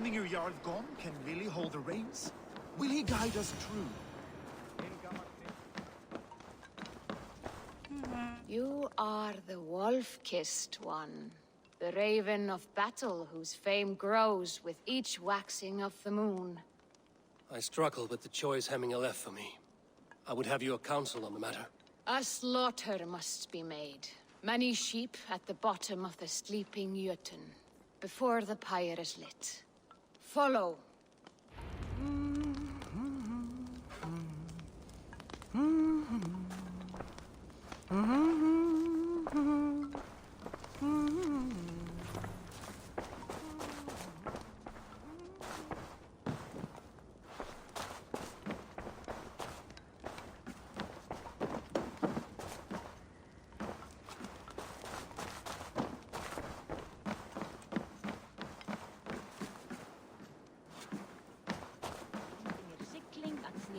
Hemminger Jarl gone, can Willie hold the reins? Will he guide us true? You are the wolf-kissed one. The raven of battle whose fame grows with each waxing of the moon. I struggle with the choice Hemminger left for me. I would have your counsel on the matter. A slaughter must be made. Many sheep at the bottom of the sleeping Jötun, before the pyre is lit. Follow.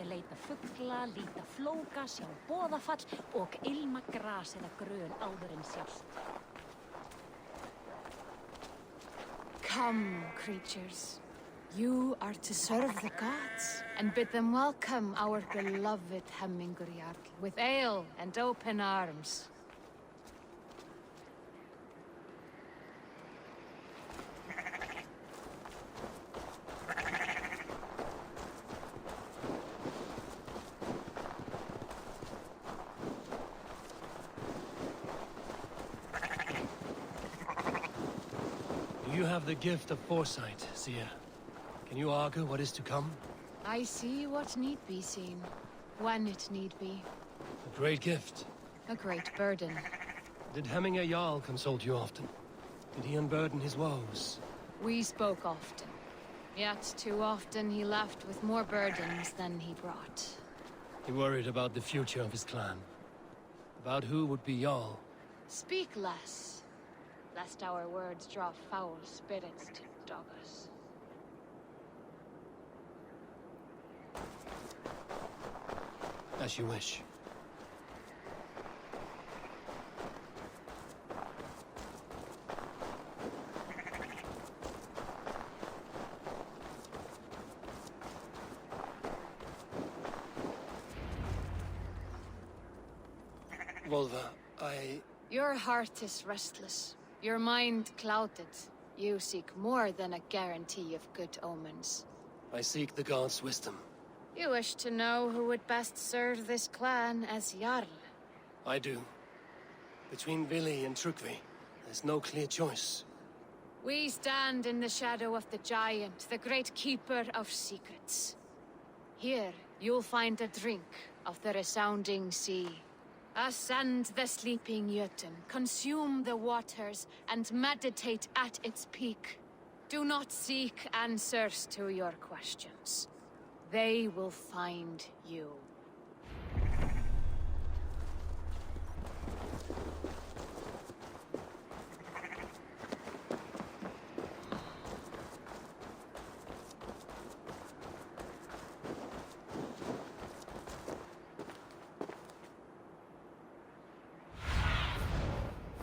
Leita fugla, líta flóka, sjá boðafall og ilma gras eða grön áður en sjást. Come, creatures. You are to serve the gods, and bid them welcome our beloved Hemminger Jarl with ale and open arms. You have the gift of foresight, Seer. Can you argue what is to come? I see what need be seen, when it need be. A great gift. A great burden. Did Hemminger Jarl consult you often? Did he unburden his woes? We spoke often. Yet too often he left with more burdens than he brought. He worried about the future of his clan. About who would be Jarl. Speak less, lest our words draw foul spirits to dog us. As you wish. Volva, Your heart is restless. Your mind clouded. You seek more than a guarantee of good omens. I seek the gods' wisdom. You wish to know who would best serve this clan as Jarl. I do. Between Vili and Trukvi, there's no clear choice. We stand in the shadow of the giant, the great keeper of secrets. Here, you'll find a drink of the resounding sea. Ascend the sleeping Jötun, consume the waters, and meditate at its peak. Do not seek answers to your questions. They will find you.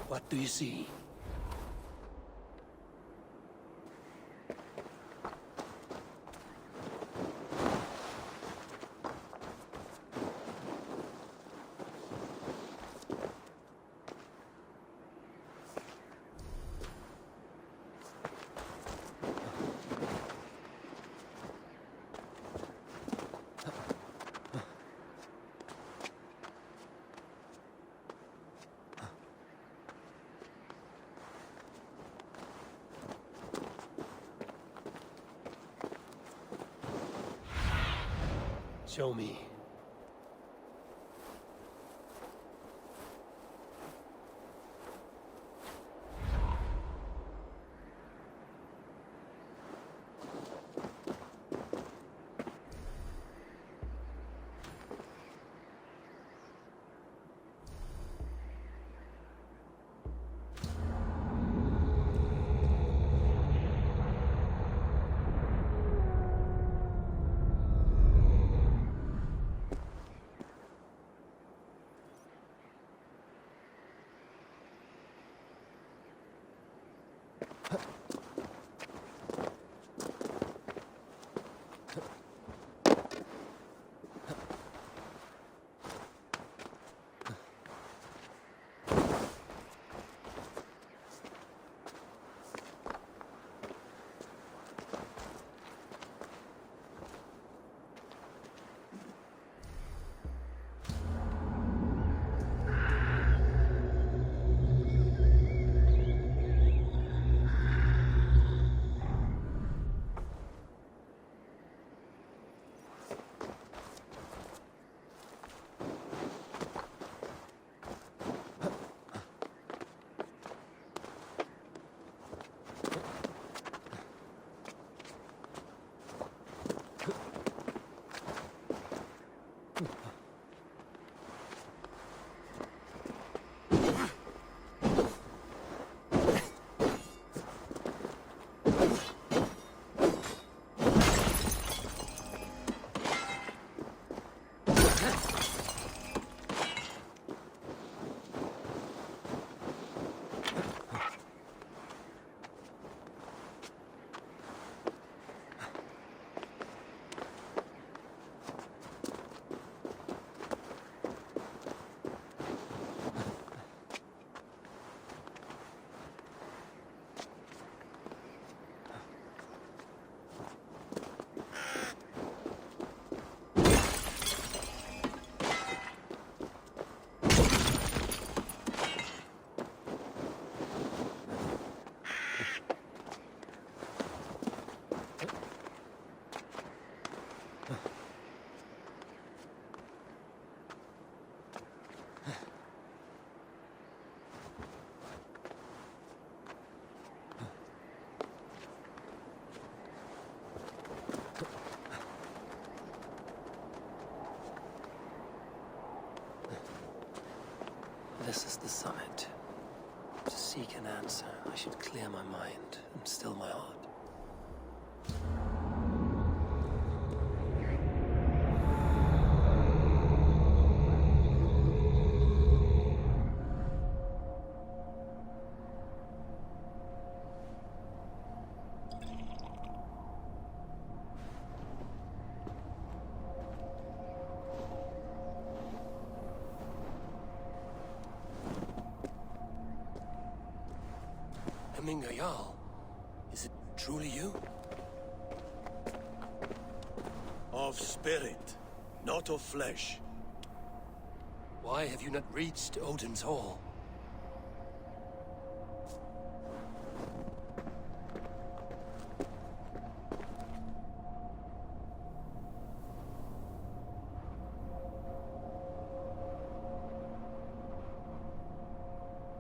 What do you see? Show me. This is the summit. To seek an answer, I should clear my mind and still my heart. Jarl, is it truly you? Of spirit, not of flesh. Why have you not reached Odin's Hall?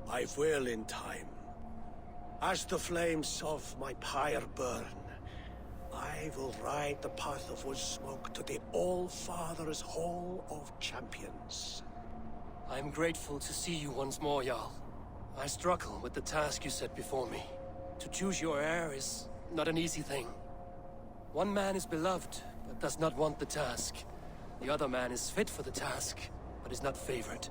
I will in time. As the flames of my pyre burn, I will ride the path of wood smoke to the All-Father's Hall of Champions. I'm grateful to see you once more, Jarl. I struggle with the task you set before me. To choose your heir is not an easy thing. One man is beloved, but does not want the task. The other man is fit for the task, but is not favored.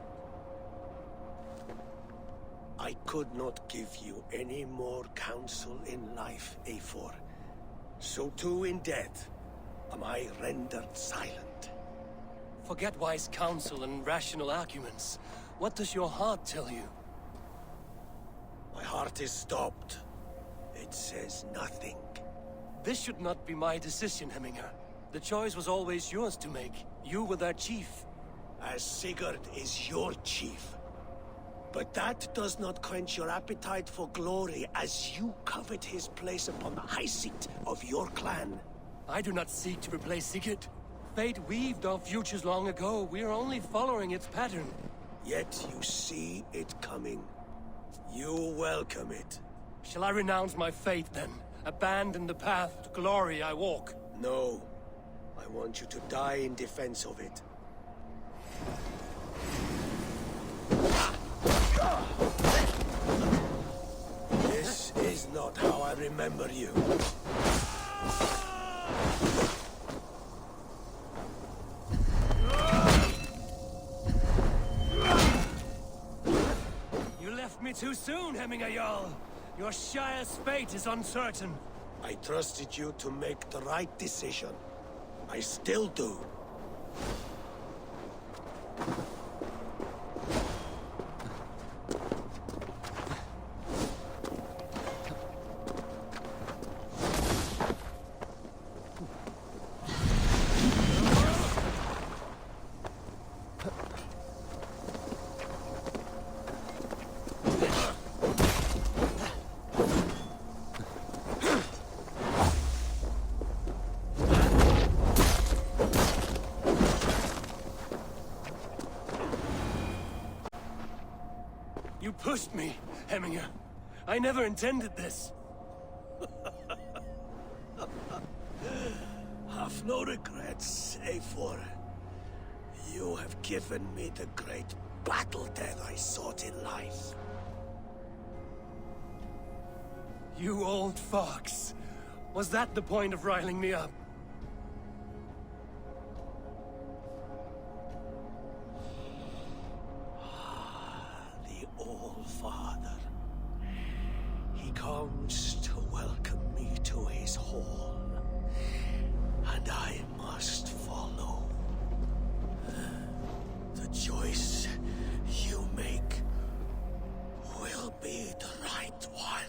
I could not give you any more counsel in life, Eivor. So too in death am I rendered silent. Forget wise counsel and rational arguments. What does your heart tell you? My heart is stopped. It says nothing. This should not be my decision, Hemminger. The choice was always yours to make. You were their chief. As Sigurd is your chief. But that does not quench your appetite for glory as you covet his place upon the high seat of your clan. I do not seek to replace Sigurd. Fate weaved our futures long ago. We are only following its pattern. Yet you see it coming. You welcome it. Shall I renounce my faith, then? Abandon the path to glory I walk? No. I want you to die in defense of it. This is not how I remember you. You left me too soon, Hemminger Jarl. Your Shire's fate is uncertain. I trusted you to make the right decision. I still do. You pushed me, Hemminger. I never intended this. Have no regrets, Eivor. You have given me the great battle death I sought in life. You old fox. Was that the point of riling me up? longs to welcome me to his hall, and I must follow. The choice you make will be the right one.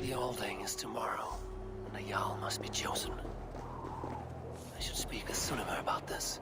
The Alding is tomorrow, and a Jarl must be chosen. I should speak with Sunnema about this.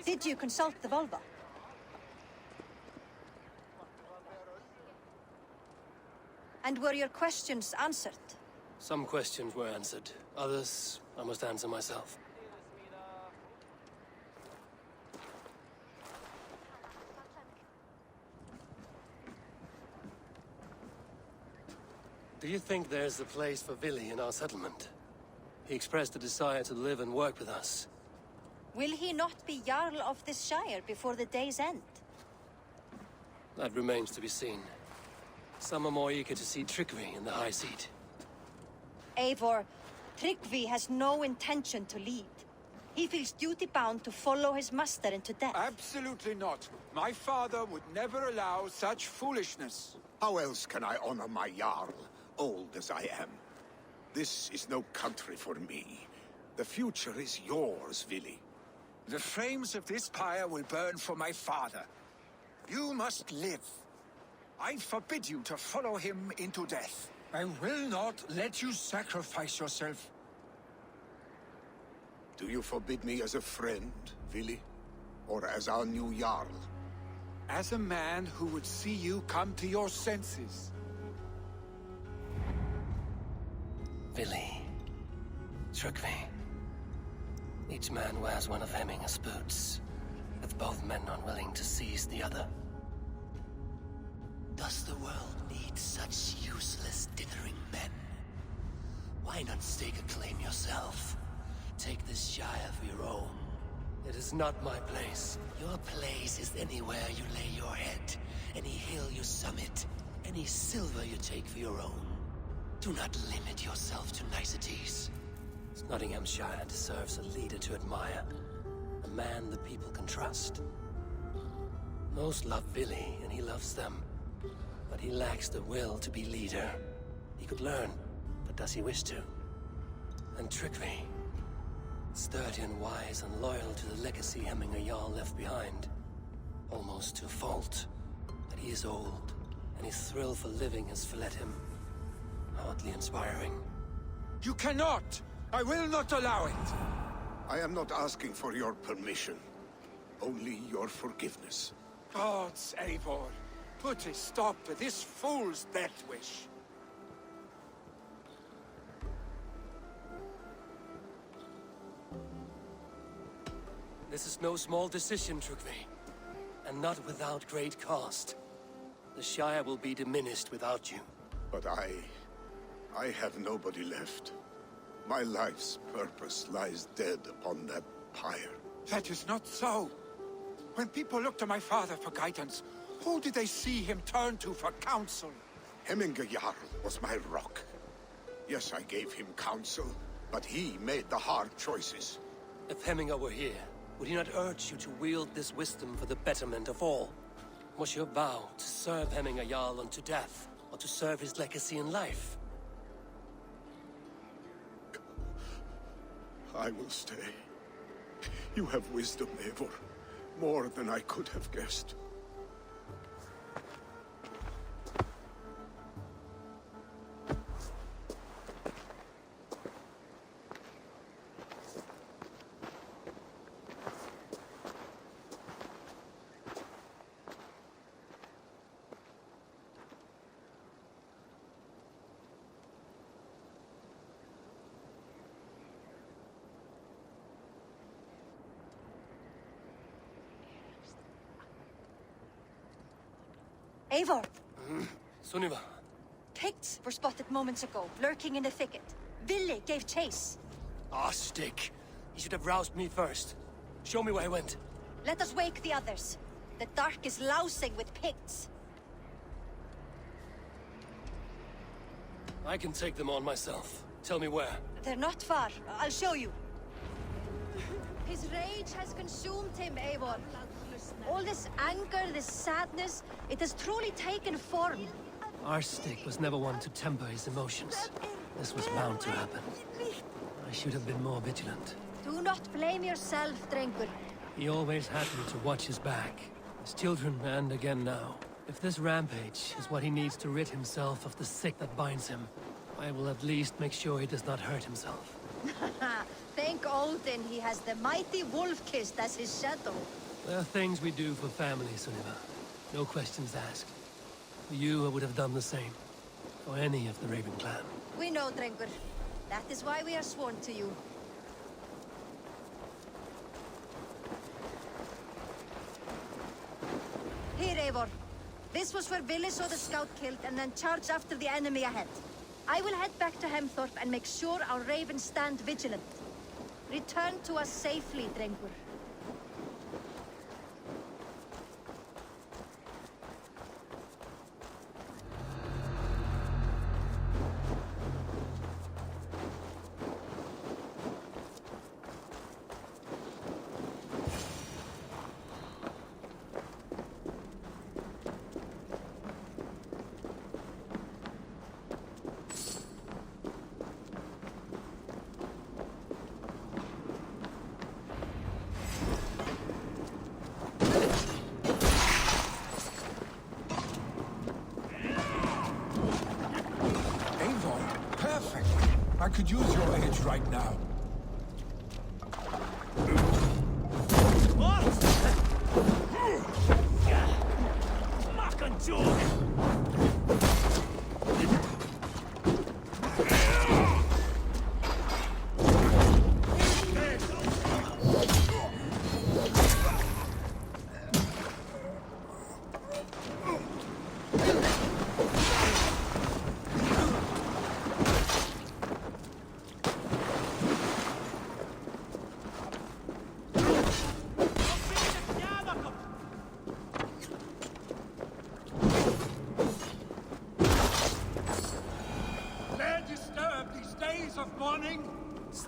Did you consult the Volva? And were your questions answered? Some questions were answered. Others, I must answer myself. Do you think there's a place for Vili in our settlement? He expressed a desire to live and work with us. Will he not be Jarl of this Shire before the day's end? That remains to be seen. Some are more eager to see Tryggvi in the high seat. Eivor, Tryggvi has no intention to lead. He feels duty-bound to follow his master into death. Absolutely not. My father would never allow such foolishness. How else can I honor my Jarl, old as I am? This is no country for me. The future is yours, Vili. The flames of this pyre will burn for my father. You must live. I forbid you to follow him into death. I will not let you sacrifice yourself. Do you forbid me as a friend, Vili? Or as our new Jarl? As a man who would see you come to your senses. Vili. Tryggvi. Each man wears one of Hemminger's boots, with both men unwilling to seize the other. Does the world need such useless dithering men? Why not stake a claim yourself? Take this Shire for your own. It is not my place. Your place is anywhere you lay your head, any hill you summit, any silver you take for your own. Do not limit yourself to niceties. Nottinghamshire deserves a leader to admire. A man the people can trust. Most love Vili, and he loves them. But he lacks the will to be leader. He could learn, but does he wish to? And Tryggvi. Sturdy and wise and loyal to the legacy Hemminger Jarl left behind. Almost to a fault. But he is old, and his thrill for living has fled him. Hardly inspiring. You cannot! I will not allow it! I am not asking for your permission. Only your forgiveness. Gods, Eivor, put a stop to this fool's death wish. This is no small decision, Tryggvi. And not without great cost. The Shire will be diminished without you. But I have nobody left. My life's purpose lies dead upon that pyre. That is not so. When people look to my father for guidance, who did they see him turn to for counsel? Hemminger Jarl was my rock. Yes, I gave him counsel, but he made the hard choices. If Hemminger were here, would he not urge you to wield this wisdom for the betterment of all? Was your vow to serve Hemminger Jarl unto death, or to serve his legacy in life? I will stay. You have wisdom, Eivor. More than I could have guessed. Eivor, Sunniva, Picts were spotted moments ago, lurking in the thicket. Ville gave chase. ah, stick. He should have roused me first. Show me where he went. Let us wake the others. The dark is lousing with Picts. I can take them on myself. Tell me where. They're not far. I'll show you. His rage has consumed him, Eivor. All this anger, this sadness, it has truly taken form. Our stick was never one to temper his emotions. This was bound to happen. I should have been more vigilant. Do not blame yourself, Drengur. He always had me to watch his back. His children, and again now. If this rampage is what he needs to rid himself of the sick that binds him, I will at least make sure he does not hurt himself. Thank Odin he has the mighty Wolf-Kissed as his shadow. There are things we do for family, Sunniva. No questions asked. For you, I would have done the same. For any of the Raven clan. We know, Drengur. That is why we are sworn to you. Here, Eivor. This was where Ville saw the scout killed and then charged after the enemy ahead. I will head back to Hemthorpe and make sure our ravens stand vigilant. Return to us safely, Drengur. I could use your edge right now.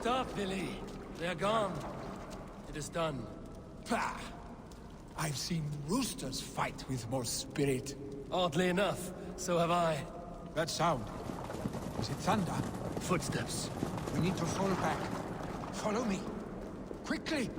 Stop, Billy. They're gone. It is done. Pah! I've seen roosters fight with more spirit. Oddly enough, so have I. That sound. Is it thunder? Footsteps. We need to fall back. Follow me. Quickly!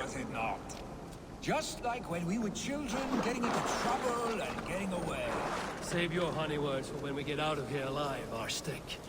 does it not? Just like when we were children, getting into trouble and getting away. Save your honey words for when we get out of here alive, our stick.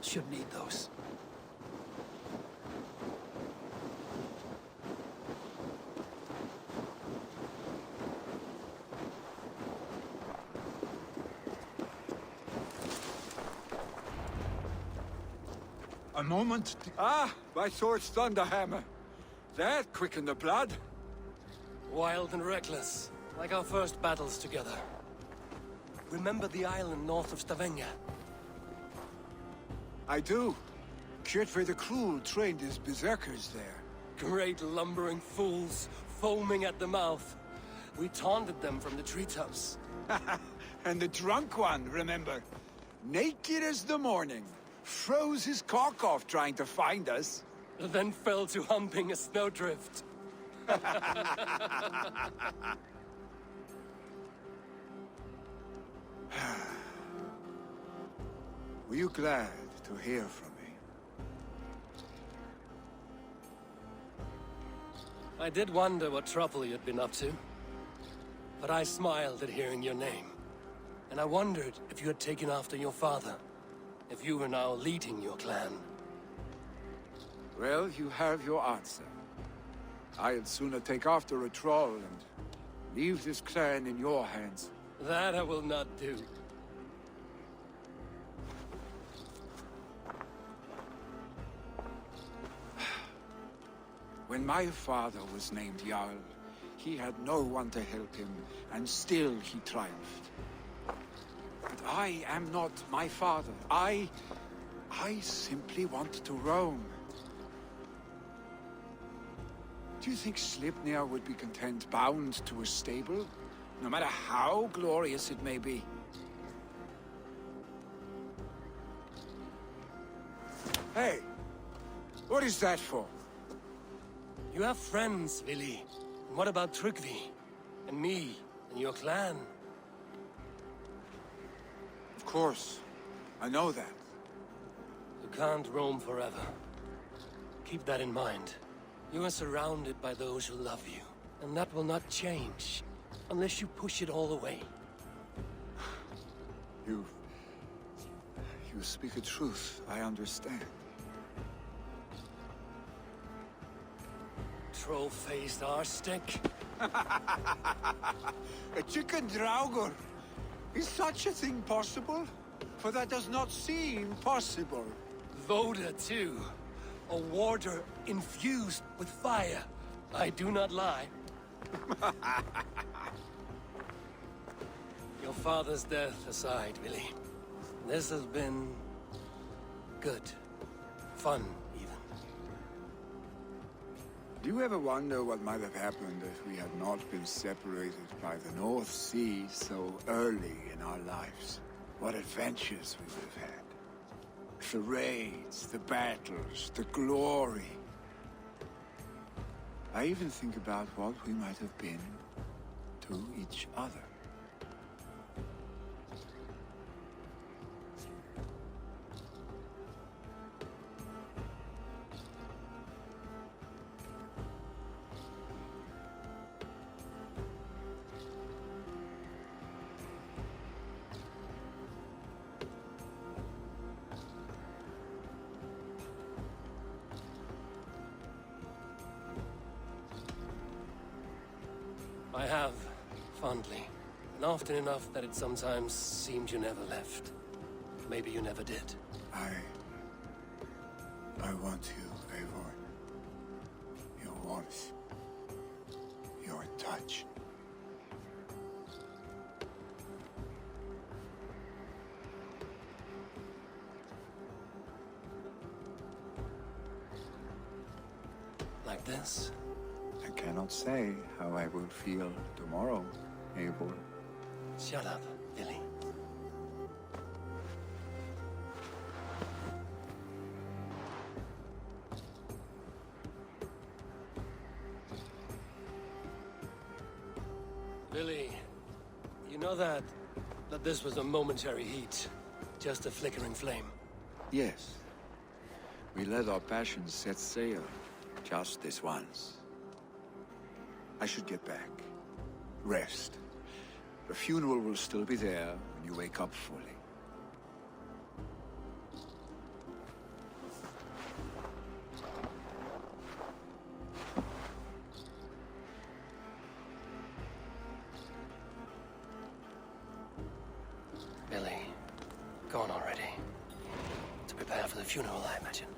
Should need those. A moment. Ah, my sword's thunderhammer. That quickened the blood. Wild and reckless, like our first battles together. Remember the island north of Stavanger? I do. Kjotve the Cruel trained his berserkers there. Great lumbering fools, foaming at the mouth. We taunted them from the treetops. And the drunk one, remember? Naked as the morning. Froze his cock off trying to find us. Then fell to humping a snowdrift. Were you glad to hear from me? I did wonder what trouble you'd been up to. But I smiled at hearing your name. And I wondered if you had taken after your father. If you were now leading your clan. Well, you have your answer. I'd sooner take after a troll and leave this clan in your hands. That I will not do. When my father was named Jarl, he had no one to help him, and still he triumphed. But I am not my father. I simply want to roam. Do you think Sleipnir would be content bound to a stable, no matter how glorious it may be? Hey, what is that for? You have friends, Vili. And what about Tryggvi? And me? And your clan? Of course. I know that. You can't roam forever. Keep that in mind. You are surrounded by those who love you. And that will not change. Unless you push it all away. You speak a truth. I understand. Troll-faced arse-stick. A chicken draugur. Is such a thing possible? For that does not seem possible. Voda, too. A warder infused with fire. I do not lie. Your father's death aside, Vili. This has been... good. Fun, even. Do you ever wonder what might have happened if we had not been separated by the North Sea so early in our lives? What adventures we would have had. The raids, the battles, the glory. I even think about what we might have been to each other. I have, fondly. And often enough that it sometimes seemed you never left. Maybe you never did. I want you, Eivor. Your warmth. Your touch. Like this? I cannot say how I will feel tomorrow, Eivor. Shut up, Billy. Billy, you know that this was a momentary heat, just a flickering flame. Yes. We let our passions set sail, just this once. I should get back. Rest. The funeral will still be there when you wake up fully. Billy, gone already. To prepare for the funeral, I imagine.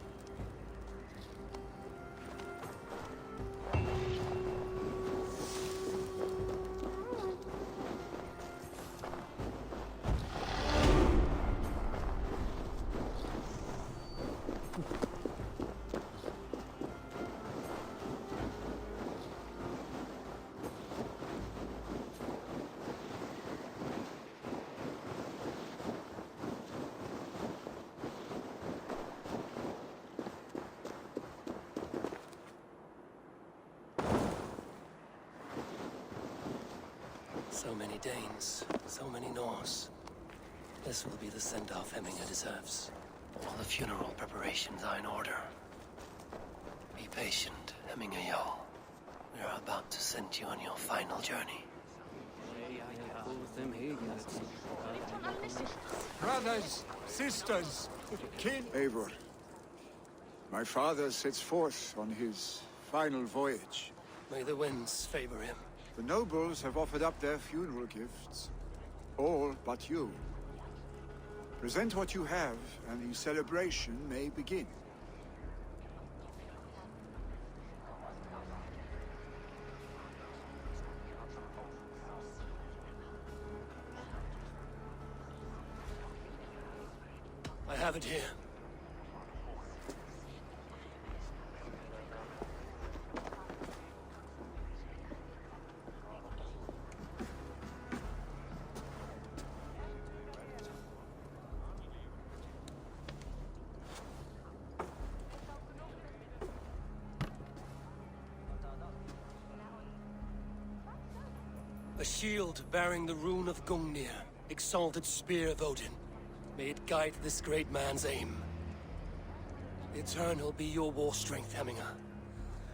So many Danes, so many Norse. This will be the send-off Hemminger deserves. All the funeral preparations are in order. Be patient, Hemminger Jarl. We are about to send you on your final journey. Brothers, sisters, kin... Eivor, my father sets forth on his final voyage. May the winds favor him. The nobles have offered up their funeral gifts. All but you. Present what you have, and the celebration may begin. I have it here. A shield bearing the rune of Gungnir, exalted spear of Odin. May it guide this great man's aim. Eternal be your war strength, Hemminger.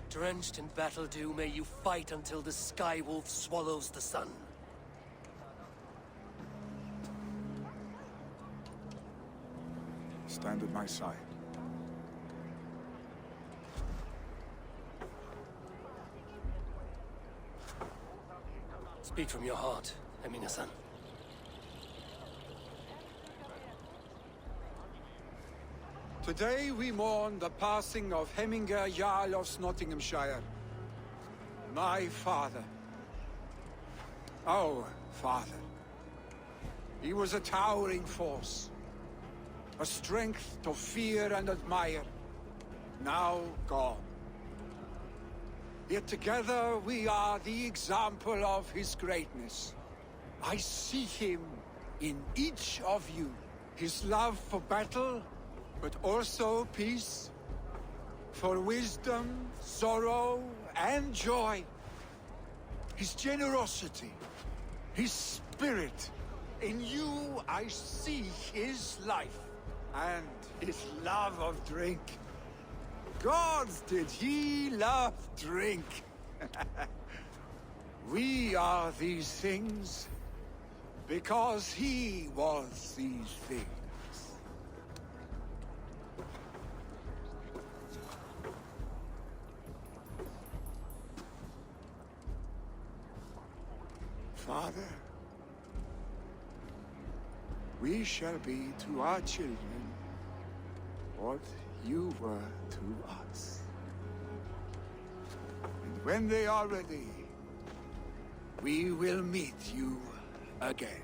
Drenched in battle dew, may you fight until the sky wolf swallows the sun. Stand at my side. Speak from your heart, Hemminger-san. Today we mourn the passing of Hemminger Jarl of Nottinghamshire. My father. Our father. He was a towering force. A strength to fear and admire. Now gone. Yet together we are the example of his greatness. I see him in each of you. His love for battle, but also peace. For wisdom, sorrow, and joy. His generosity, his spirit. In you I see his life, and his love of drink. Gods, did he love drink! We are these things because he was these things. Father, we shall be to our children what you were to us. And when they are ready, we will meet you again.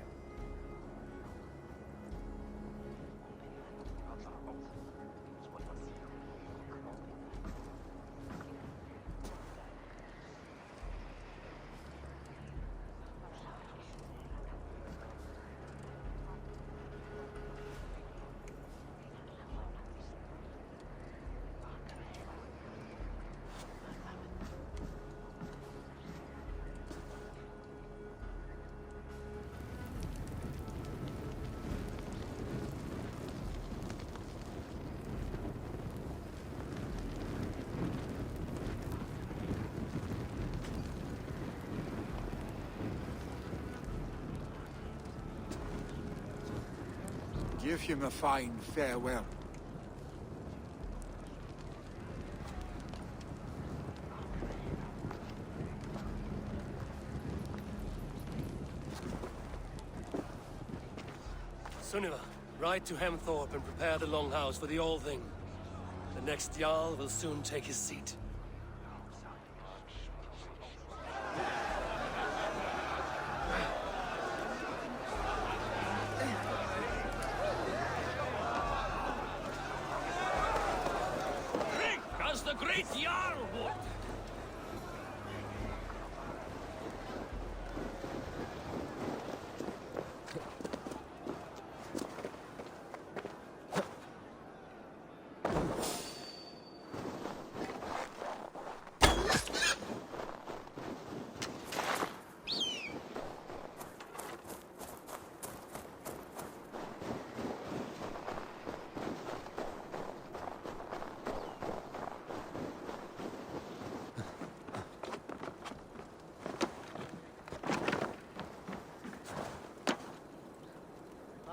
Give him a fine farewell. Sunniva, ride to Hemthorpe and prepare the Longhouse for the All Thing. The next Jarl will soon take his seat. As the great Jarl would!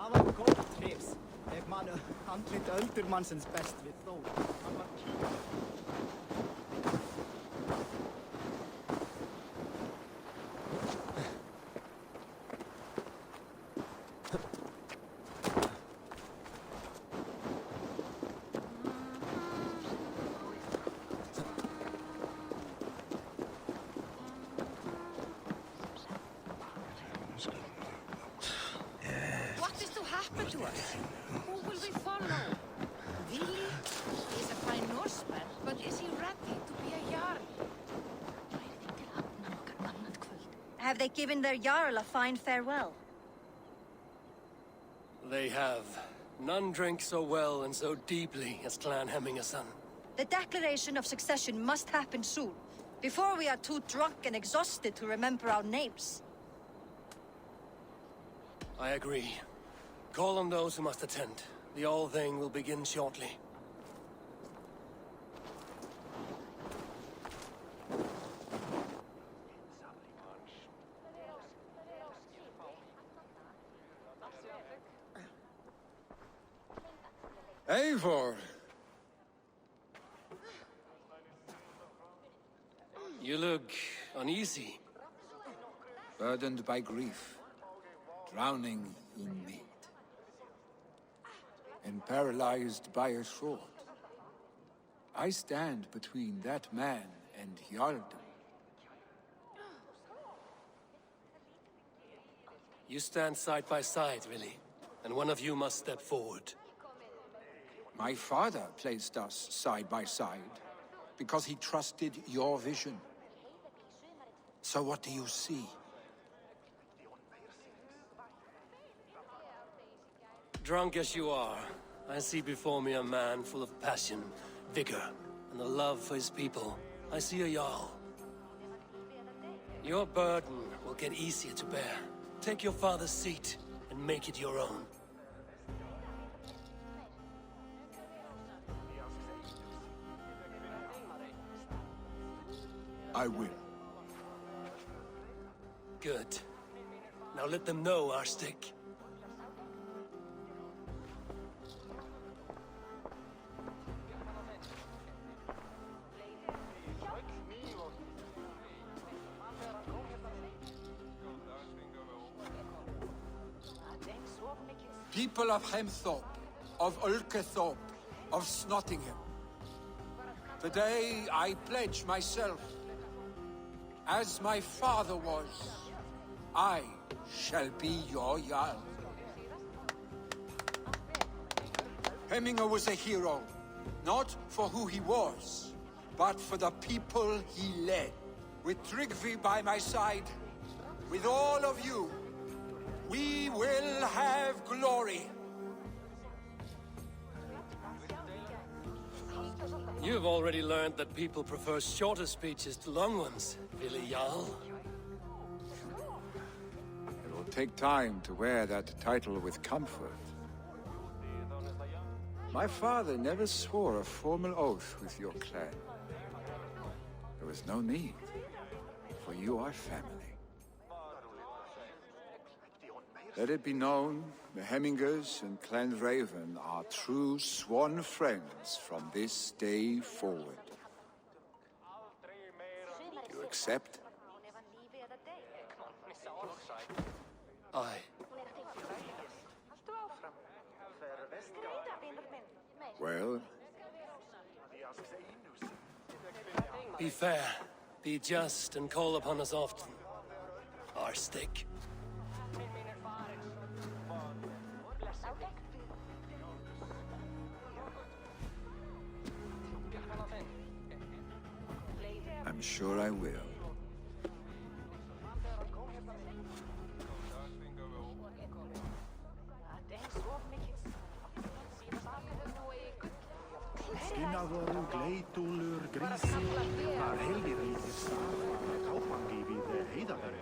Það var gott trefs, ef mann andlit öldurmannsins best við þó. Hann var What is to happen to us? Who will we follow? Vili? He's a fine Norseman, but is he ready to be a Jarl? Have they given their Jarl a fine farewell? They have. None drink so well and so deeply as Clan Hemmingason. The declaration of succession must happen soon, before we are too drunk and exhausted to remember our names. I agree. Call on those who must attend. The All Thing will begin shortly. Eivor! You look uneasy. Burdened by grief, drowning in meat, and paralyzed by a sword. I stand between that man and Jarldom. You stand side by side, really, and one of you must step forward. My father placed us side by side because he trusted your vision. So what do you see? Drunk as you are, I see before me a man full of passion, vigor, and a love for his people. I see a Jarl. Your burden will get easier to bear. Take your father's seat and make it your own. I will. Good. Now let them know our stick. People of Hemthorpe, of Ulkethorpe, of Snottingham. Today I pledge myself. As my father was, I shall be your Jarl. Hemminger was a hero, not for who he was, but for the people he led. With Tryggvi by my side, with all of you, we will have glory. You've already learned that people prefer shorter speeches to long ones, Billy Jarl. It will take time to wear that title with comfort. My father never swore a formal oath with your clan. There was no need, for you are family. Let it be known, the Hemmingers and Clan Raven are true sworn friends from this day forward. You accept? Aye. Well, Be fair, be just, and call upon us often. Our stick. I'm sure I will. Skinnavoru, Gleitúlur, Grísi, var heilirlítið starf að kápangi við heiðaverið.